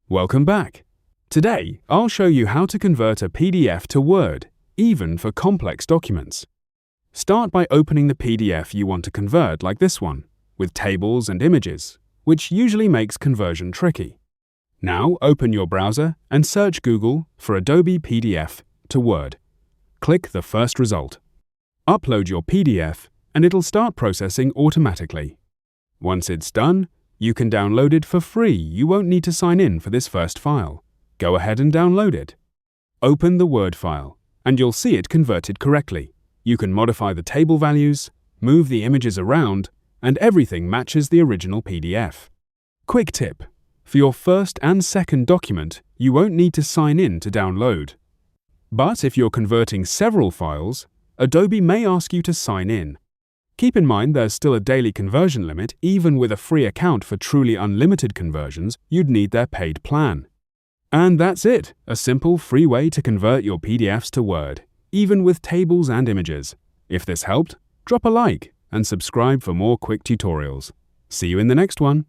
Welcome back. Today, I'll show you how to convert a PDF to Word, even for complex documents. Start by opening the PDF you want to convert, like this one, with tables and images, which usually makes conversion tricky. Now open your browser and search Google for Adobe PDF to Word. Click the first result. Upload your PDF and it'll start processing automatically. Once it's done, you can download it for free. You won't need to sign in for this first file. Go ahead and download it. Open the Word file, and you'll see it converted correctly. You can modify the table values, move the images around, and everything matches the original PDF. Quick tip: for your first and second document, you won't need to sign in to download. But if you're converting several files, Adobe may ask you to sign in. Keep in mind there's still a daily conversion limit. Even with a free account for truly unlimited conversions, you'd need their paid plan. And that's it, a simple, free way to convert your PDFs to Word, even with tables and images. If this helped, drop a like and subscribe for more quick tutorials. See you in the next one.